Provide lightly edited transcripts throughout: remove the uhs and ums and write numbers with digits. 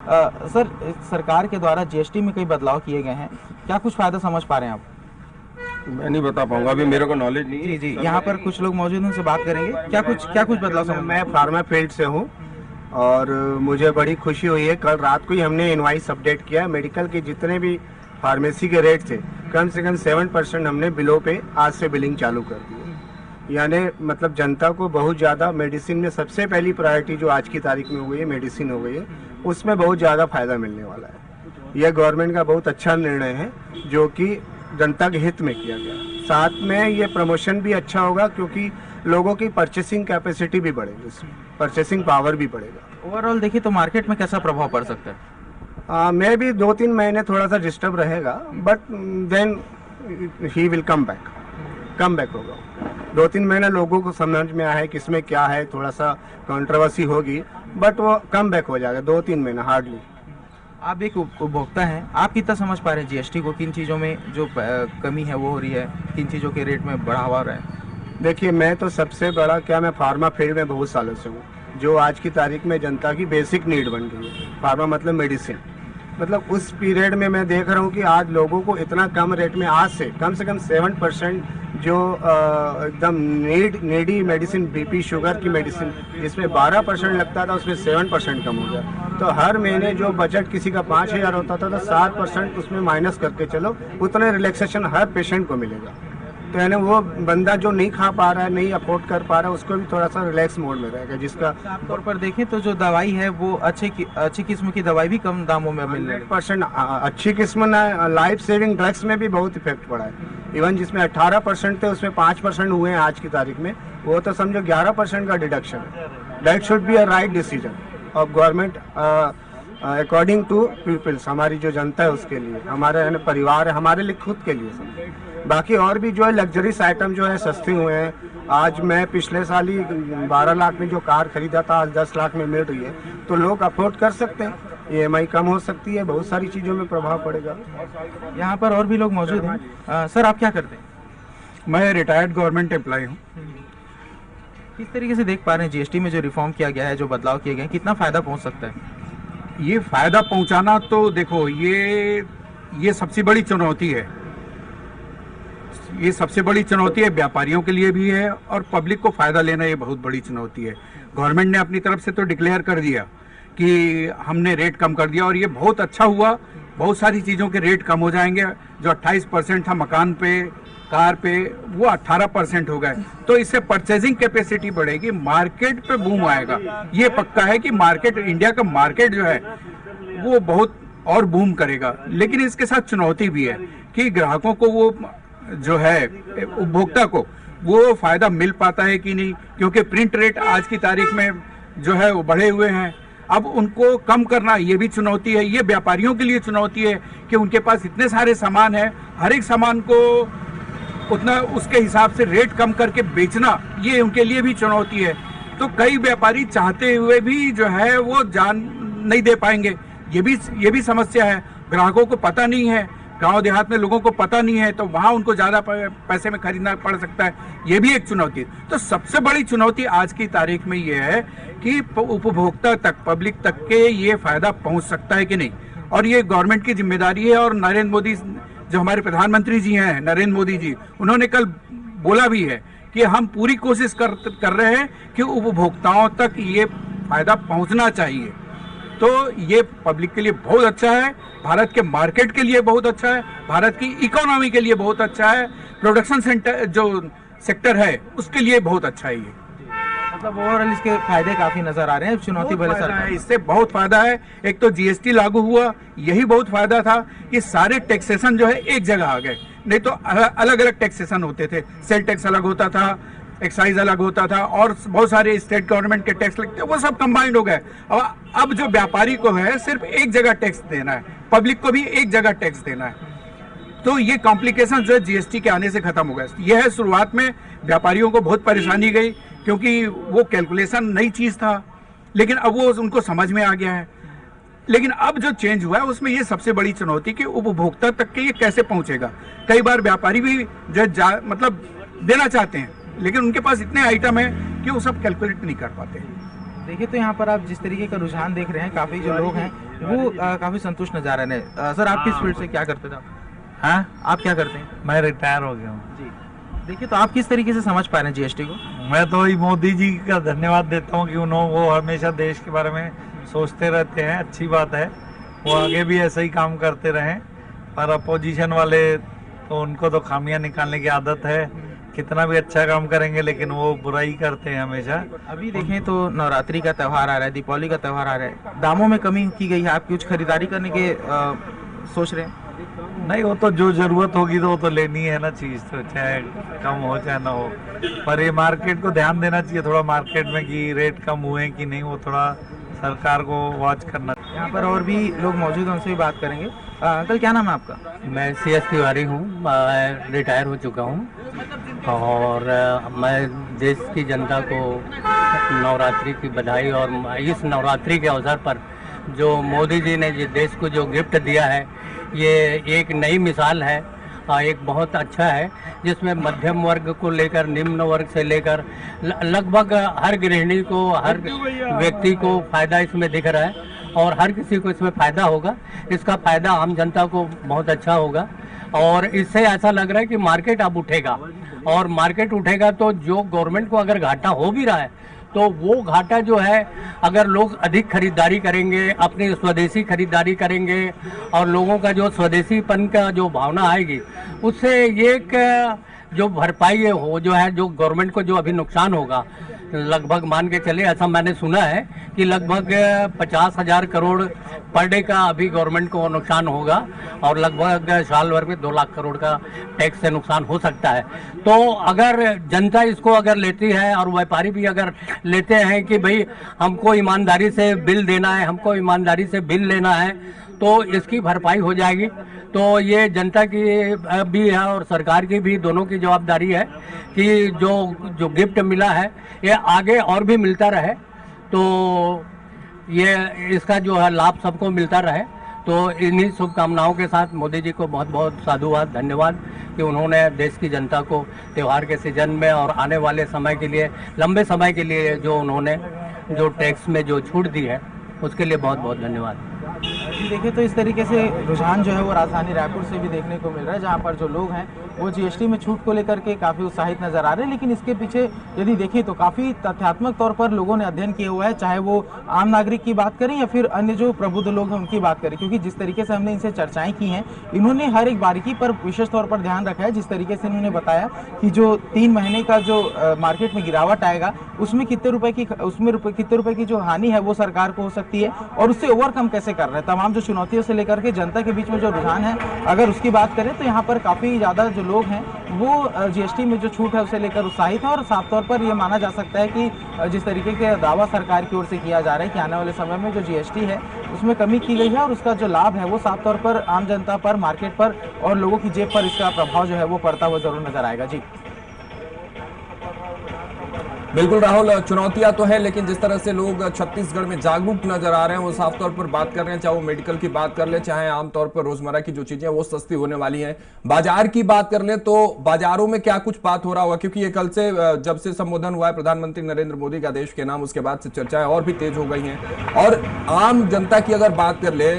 Sir, सरकार के द्वारा जीएसटी में कई बदलाव किए गए हैं, क्या कुछ फायदा समझ पा रहे हैं आप? मैं नहीं बता पाऊंगा, अभी मेरे को नॉलेज नहीं है। जी, यहाँ पर कुछ लोग मौजूद हैं, उनसे बात करेंगे। क्या कुछ बदलाव समझ? मैं फार्मा फील्ड से हूँ और मुझे बड़ी खुशी हुई है। कल रात को ही हमने इनवाइस अपडेट किया। मेडिकल के जितने भी फार्मेसी के रेट थे, कम से कम 7% हमने बिलों पे आज से बिलिंग चालू कर दी है। यानी मतलब जनता को बहुत ज़्यादा मेडिसिन में सबसे पहली प्रायोरिटी जो आज की तारीख में हो गई है, मेडिसिन हो गई है, उसमें बहुत ज़्यादा फायदा मिलने वाला है। यह गवर्नमेंट का बहुत अच्छा निर्णय है जो कि जनता के हित में किया गया। साथ में ये प्रमोशन भी अच्छा होगा क्योंकि लोगों की परचेसिंग कैपेसिटी भी बढ़ेगी, परचेसिंग पावर भी बढ़ेगा। ओवरऑल देखिए तो मार्केट में कैसा प्रभाव पड़ सकता है? मैं भी 2-3 महीने थोड़ा सा डिस्टर्ब रहेगा, but then he will come back होगा। 2-3 महीने लोगों को समझ में आया है कि इसमें क्या है, थोड़ा सा कंट्रोवर्सी होगी, बट वो कम बैक हो जाएगा 2-3 महीना हार्डली। आप एक उपभोक्ता हैं, आप कितना समझ पा रहे हैं जीएसटी को? किन चीज़ों में जो कमी है वो हो रही है, किन चीज़ों के रेट में बढ़ावा हो रहा है? देखिए, मैं तो सबसे बड़ा मैं फार्मा फील्ड में बहुत सालों से हूँ, जो आज की तारीख में जनता की बेसिक नीड बन गई है। फार्मा मतलब मेडिसिन, मतलब उस पीरियड में मैं देख रहा हूँ कि आज लोगों को इतना कम रेट में, आज से कम 7% जो एकदम नीडी मेडिसिन, बीपी शुगर की मेडिसिन जिसमें 12% लगता था, उसमें 7% कम हो गया। तो हर महीने जो बजट किसी का 5,000 होता था तो 7% उसमें माइनस करके चलो, उतने रिलैक्सेशन हर पेशेंट को मिलेगा। तो यानी वो बंदा जो नहीं खा पा रहा है, नहीं अफोर्ड कर पा रहा है, उसको भी थोड़ा सा रिलैक्स मोड में रहेगा। जिसका तौर पर देखें तो जो दवाई है वो अच्छी किस्म की दवाई भी कम दामों में मिल रही है। 100% अच्छी किस्म ना, लाइफ सेविंग ड्रग्स में भी बहुत इफेक्ट पड़ा है। इवन जिसमें 18% थे उसमें 5% हुए हैं आज की तारीख में, वो तो समझो 11% का डिडक्शन है। That should be a right decision of government according to peoples. हमारी जो जनता है उसके लिए, हमारे परिवार है, हमारे लिए खुद के लिए। बाकी और भी जो है लग्जरीज आइटम जो है सस्ते हुए हैं। आज मैं पिछले साल ही 12 लाख में जो कार खरीदा था, आज 10 लाख में मिल रही है, तो लोग अफोर्ड कर सकते हैं। EMI कम हो सकती है, बहुत सारी चीज़ों में प्रभाव पड़ेगा। यहाँ पर और भी लोग मौजूद हैं। सर, आप क्या करते हैं? मैं रिटायर्ड गवर्नमेंट एम्प्लॉय हूँ। किस तरीके से देख पा रहे हैं जीएसटी में जो रिफॉर्म किया गया है, जो बदलाव किए गए हैं, कितना फायदा पहुँच सकता है? ये फायदा पहुंचाना तो देखो, ये सबसे बड़ी चुनौती है। ये सबसे बड़ी चुनौती है, व्यापारियों के लिए भी है और पब्लिक को फायदा लेना ये बहुत बड़ी चुनौती है। गवर्नमेंट ने अपनी तरफ से तो डिक्लेयर कर दिया कि हमने रेट कम कर दिया और ये बहुत अच्छा हुआ। बहुत सारी चीज़ों के रेट कम हो जाएंगे। जो 28% था मकान पे, कार पे, वो 18% हो गए। तो इससे परचेजिंग कैपेसिटी बढ़ेगी, मार्केट पे बूम आएगा। ये पक्का है कि मार्केट, इंडिया का मार्केट जो है वो बहुत और बूम करेगा। लेकिन इसके साथ चुनौती भी है कि ग्राहकों को, वो जो है उपभोक्ता को, वो फायदा मिल पाता है कि नहीं, क्योंकि प्रिंट रेट आज की तारीख में जो है वो बढ़े हुए हैं। अब उनको कम करना ये भी चुनौती है। ये व्यापारियों के लिए चुनौती है कि उनके पास इतने सारे सामान हैं, हर एक सामान को उतना उसके हिसाब से रेट कम करके बेचना, ये उनके लिए भी चुनौती है। तो कई व्यापारी चाहते हुए भी जो है वो जान नहीं दे पाएंगे। ये भी समस्या है। ग्राहकों को पता नहीं है, गांव देहात में लोगों को पता नहीं है, तो वहाँ उनको ज़्यादा पैसे में खरीदना पड़ सकता है। ये भी एक चुनौती है। तो सबसे बड़ी चुनौती आज की तारीख में ये है कि उपभोक्ता तक, पब्लिक तक के ये फायदा पहुँच सकता है कि नहीं। और ये गवर्नमेंट की जिम्मेदारी है। और नरेंद्र मोदी, जो हमारे प्रधानमंत्री जी हैं, नरेंद्र मोदी जी, उन्होंने कल बोला भी है कि हम पूरी कोशिश कर रहे हैं कि उपभोक्ताओं तक ये फायदा पहुंचना चाहिए। तो ये पब्लिक के लिए बहुत अच्छा है, भारत के मार्केट के लिए बहुत अच्छा है, भारत की इकोनॉमी के लिए बहुत अच्छा है, प्रोडक्शन सेक्टर है उसके लिए बहुत अच्छा है। ये मतलब ओवरऑल इसके फायदे काफी नजर आ रहे हैं। चुनौती भले सर है, इससे बहुत फायदा है। एक तो जीएसटी लागू हुआ, यही बहुत फायदा था कि सारे टैक्सेशन जो है एक जगह आ गए। नहीं तो अलग अलग टैक्सेशन होते थे, सेल टैक्स अलग होता था, एक्साइज अलग होता था, और बहुत सारे स्टेट गवर्नमेंट के टैक्स लगते, वो सब कंबाइंड हो गए। अब जो व्यापारी को है सिर्फ एक जगह टैक्स देना है, पब्लिक को भी एक जगह टैक्स देना है। तो ये कॉम्प्लिकेशन जो है जीएसटी के आने से खत्म हो गया। यह है, शुरुआत में व्यापारियों को बहुत परेशानी गई क्योंकि वो कैलकुलेशन नई चीज था, लेकिन अब वो उनको समझ में आ गया है। लेकिन अब जो चेंज हुआ है उसमें ये सबसे बड़ी चुनौती कि उपभोक्ता तक के ये कैसे पहुंचेगा। कई बार व्यापारी भी जो मतलब देना चाहते हैं, लेकिन उनके पास इतने आइटम है कि वो सब कैलकुलेट नहीं कर पाते। देखिए तो यहाँ पर आप जिस तरीके का रुझान देख रहे हैं, काफ़ी जो लोग हैं वो काफ़ी संतुष्ट नज़र आ रहे हैं। सर आप किस फील्ड से क्या करते थे आप? हाँ, आप क्या करते हैं? मैं रिटायर हो गया हूँ। जी, देखिए तो आप किस तरीके से समझ पा रहे हैं जीएसटी को? मैं तो वही मोदी जी का धन्यवाद देता हूँ कि वो हमेशा देश के बारे में सोचते रहते हैं, अच्छी बात है। वो आगे भी ऐसे ही काम करते रहें। पर अपोजिशन वाले तो उनको तो खामियां निकालने की आदत है, कितना भी अच्छा काम करेंगे लेकिन वो बुराई करते हैं हमेशा। अभी देखें तो नवरात्रि का त्यौहार आ रहा है, दीपावली का त्यौहार आ रहा है, दामों में कमी की गई है, आप कुछ खरीदारी करने के सोच रहे हैं? नहीं, वो तो जो जरूरत होगी तो वो तो लेनी है ना चीज़, तो चाहे कम हो चाहे ना हो। पर ये मार्केट को ध्यान देना चाहिए थोड़ा मार्केट में कि रेट कम हुए कि नहीं, वो थोड़ा सरकार को वॉच करना। यहाँ पर और भी लोग मौजूद हैं, उनसे भी बात करेंगे। अंकल क्या नाम है आपका? मैं CS तिवारी हूँ, मैं रिटायर हो चुका हूँ और मैं देश की जनता को नवरात्रि की बधाई और इस नवरात्रि के अवसर पर जो मोदी जी ने देश को जो गिफ्ट दिया है, ये एक नई मिसाल है, एक बहुत अच्छा है, जिसमें मध्यम वर्ग को लेकर निम्न वर्ग से लेकर लगभग हर गृहिणी को, हर व्यक्ति को फायदा इसमें दिख रहा है और हर किसी को इसमें फायदा होगा। इसका फायदा आम जनता को बहुत अच्छा होगा और इससे ऐसा लग रहा है कि मार्केट अब उठेगा और मार्केट उठेगा तो जो गवर्नमेंट को अगर घाटा हो भी रहा है तो वो घाटा जो है, अगर लोग अधिक खरीदारी करेंगे, अपनी स्वदेशी खरीदारी करेंगे और लोगों का जो स्वदेशीपन का जो भावना आएगी, उससे एक जो भरपाई हो जो है, जो गवर्नमेंट को जो अभी नुकसान होगा, लगभग मान के चले, ऐसा मैंने सुना है कि लगभग 50,000 करोड़ पर डे का अभी गवर्नमेंट को नुकसान होगा और लगभग साल भर में 2 लाख करोड़ का टैक्स से नुकसान हो सकता है। तो अगर जनता इसको अगर लेती है और व्यापारी भी अगर लेते हैं कि भाई हमको ईमानदारी से बिल देना है, हमको ईमानदारी से बिल लेना है, तो इसकी भरपाई हो जाएगी। तो ये जनता की भी है और सरकार की भी, दोनों की जवाबदारी है कि जो गिफ्ट मिला है ये आगे और भी मिलता रहे, तो ये इसका जो है लाभ सबको मिलता रहे। तो इन्हीं शुभकामनाओं के साथ मोदी जी को बहुत बहुत साधुवाद, धन्यवाद कि उन्होंने देश की जनता को त्यौहार के सीजन में और आने वाले समय के लिए, लंबे समय के लिए जो उन्होंने जो टैक्स में जो छूट दी है, उसके लिए बहुत बहुत धन्यवाद। जी देखिए तो इस तरीके से रुझान जो है वो राजधानी रायपुर से भी देखने को मिल रहा है, जहां पर जो लोग हैं वो जीएसटी में छूट को लेकर के काफ़ी उत्साहित नजर आ रहे हैं। लेकिन इसके पीछे यदि देखें तो काफ़ी तथ्यात्मक तौर पर लोगों ने अध्ययन किया हुआ है, चाहे वो आम नागरिक की बात करें या फिर अन्य जो प्रबुद्ध लोग हैं उनकी बात करें, क्योंकि जिस तरीके से हमने इनसे चर्चाएं की हैं, इन्होंने हर एक बारीकी पर विशेष तौर पर ध्यान रखा है। जिस तरीके से इन्होंने बताया कि जो 3 महीने का जो मार्केट में गिरावट आएगा, उसमें कितने रुपए की जो हानि है वो सरकार को हो सकती है और उससे ओवरकम कैसे कर रहे हैं। तमाम जो चुनौतियों से लेकर के जनता के बीच में जो रुझान है, अगर उसकी बात करें तो यहाँ पर काफ़ी ज़्यादा जो लोग हैं वो जीएसटी में जो छूट है उसे लेकर उत्साहित है और साफ तौर पर ये माना जा सकता है कि जिस तरीके के दावा सरकार की ओर से किया जा रहा है कि आने वाले समय में जो जीएसटी है उसमें कमी की गई है और उसका जो लाभ है वो साफ तौर पर आम जनता पर, मार्केट पर और लोगों की जेब पर इसका प्रभाव जो है वो पड़ता हुआ जरूर नजर आएगा। जी बिल्कुल राहुल, चुनौतियां तो है, लेकिन जिस तरह से लोग छत्तीसगढ़ में जागरूक नजर आ रहे हैं वो साफ तौर पर बात कर रहे हैं, चाहे वो मेडिकल की बात कर ले, चाहे आमतौर पर रोजमर्रा की जो चीजें वो सस्ती होने वाली हैं। बाजार की बात कर ले तो बाजारों में क्या कुछ बात हो रहा होगा, क्योंकि ये कल से जब से संबोधन हुआ है प्रधानमंत्री नरेंद्र मोदी का देश के नाम, उसके बाद से चर्चाएं और भी तेज हो गई हैं। और आम जनता की अगर बात कर ले,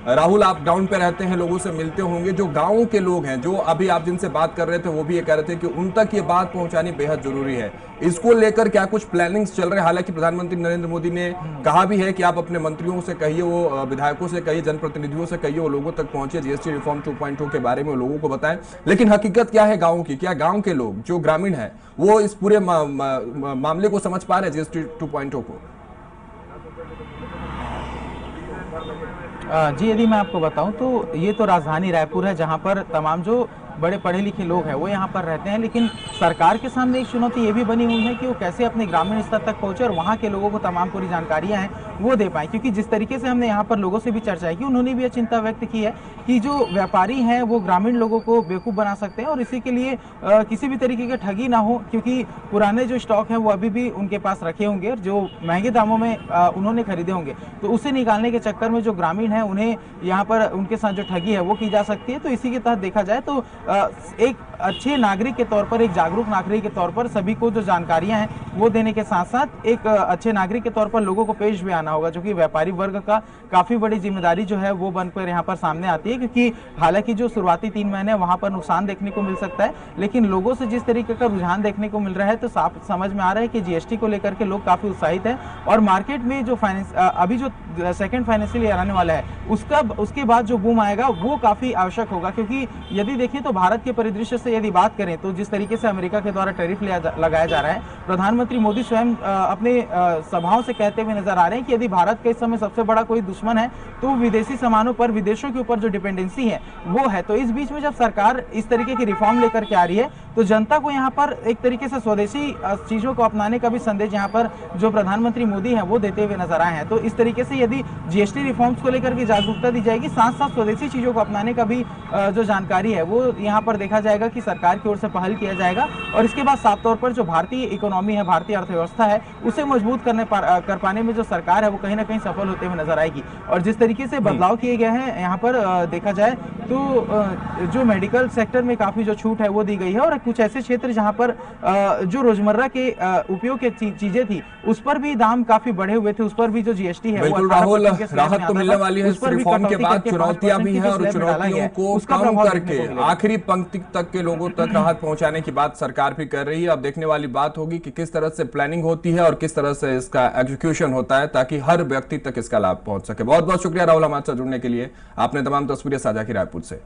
राहुल आप ग्राउंड पे रहते हैं, लोगों से मिलते होंगे, जो गाँव के लोग हैं, जो अभी आप जिनसे बात कर रहे थे वो भी ये कह रहे थे कि उन तक ये बात पहुंचानी बेहद जरूरी है। इसको लेकर क्या कुछ प्लानिंग्स चल रहे हैं? हालांकि प्रधानमंत्री नरेंद्र मोदी ने कहा भी है कि आप अपने मंत्रियों से कहिए, वो विधायकों से कहिए, जनप्रतिनिधियों से कहिए, वो लोगों तक पहुंचे, जीएसटी रिफॉर्म 2.0 के बारे में वो लोगों को बताएं। लेकिन हकीकत क्या है गाँव की? क्या गाँव के लोग जो ग्रामीण है वो इस पूरे मामले को समझ पा रहे हैं, जीएसटी 2.0 को? जी यदि मैं आपको बताऊं तो ये तो राजधानी रायपुर है, जहां पर तमाम जो बड़े पढ़े लिखे लोग हैं वो यहाँ पर रहते हैं। लेकिन सरकार के सामने एक चुनौती ये भी बनी हुई है कि वो कैसे अपने ग्रामीण स्तर तक पहुंचे और वहाँ के लोगों को तमाम पूरी जानकारियाँ हैं वो दे पाएं। क्योंकि जिस तरीके से हमने यहाँ पर लोगों से भी चर्चा की, उन्होंने भी यह चिंता व्यक्त की है कि जो व्यापारी हैं वो ग्रामीण लोगों को बेवकूफ़ बना सकते हैं और इसी के लिए किसी भी तरीके की ठगी ना हो, क्योंकि पुराने जो स्टॉक हैं वो अभी भी उनके पास रखे होंगे और जो महंगे दामों में उन्होंने खरीदे होंगे, तो उसे निकालने के चक्कर में जो ग्रामीण हैं उन्हें यहाँ पर उनके साथ जो ठगी है वो की जा सकती है। तो इसी के तहत देखा जाए तो एक अच्छे नागरिक के तौर पर, एक जागरूक नागरिक के तौर पर सभी को जो जानकारियां हैं वो देने के साथ साथ एक अच्छे नागरिक के तौर पर लोगों को पेश भी आना होगा, जो कि व्यापारी वर्ग का काफी बड़ी जिम्मेदारी जो है वो बनकर यहाँ पर सामने आती है। क्योंकि हालांकि जो शुरुआती 3 महीने वहां पर नुकसान देखने को मिल सकता है, लेकिन लोगों से जिस तरीके का रुझान देखने को मिल रहा है तो साफ समझ में आ रहा है कि जीएसटी को लेकर के लोग काफी उत्साहित है और मार्केट में जो अभी जो सेकेंड फाइनेंशियल ईयर आने वाला है उसके बाद जो बूम आएगा वो काफी आवश्यक होगा। क्योंकि यदि देखें तो भारत के परिदृश्य से यदि बात करें तो जिस तरीके से अमेरिका के द्वारा टैरिफ लगाया जा रहा है, प्रधानमंत्री मोदी स्वयं अपने सभाओं से कहते हुए नजर आ रहे हैं कि यदि भारत का इस समय सबसे बड़ा कोई दुश्मन है तो विदेशी सामानों पर, विदेशों के ऊपर जो डिपेंडेंसी है वो है। तो इस बीच में जब सरकार इस तरीके की रिफॉर्म लेकर के आ रही है तो जनता को यहाँ पर एक तरीके से स्वदेशी चीजों को अपनाने का भी संदेश यहाँ पर जो प्रधानमंत्री मोदी है वो देते हुए नजर आए हैं। तो इस तरीके से यदि जीएसटी रिफॉर्म्स को लेकर के जागरूकता दी जाएगी, साथ साथ स्वदेशी चीजों को अपनाने का भी जो जानकारी है वो यहाँ पर देखा जाएगा कि सरकार की ओर से पहल किया जाएगा और इसके बाद साफ तौर पर जो भारतीय इकोनॉमी है, भारतीय अर्थव्यवस्था है, उसे मजबूत कर पाने में जो सरकार है वो कहीं ना कहीं सफल होते हुए नजर आएगी। और जिस तरीके से बदलाव किए गए हैं यहाँ पर देखा जाए तो जो मेडिकल सेक्टर में काफी जो छूट है वो दी गई है और कुछ ऐसे क्षेत्र जहाँ पर जो रोजमर्रा के उपयोग की चीजें थी उस पर भी दाम काफी बढ़े हुए थे, उस पर भी जो जीएसटी है बिल्कुल राहुल, राहत तो मिलने वाली है इस रिफॉर्म के बाद, चुनौतियां भी हैं और चुनौतियों को कम करके आखिरी पंक्ति तक के लोगों तक राहत पहुंचाने की बात सरकार भी कर रही है। अब देखने वाली बात होगी कि किस तरह से प्लानिंग होती है और किस तरह से इसका एग्जीक्यूशन होता है ताकि हर व्यक्ति तक इसका लाभ पहुंच सके। बहुत बहुत शुक्रिया राहुल हमारे साथ जुड़ने के लिए। आपने तमाम तस्वीरें साझा की रायपुर से।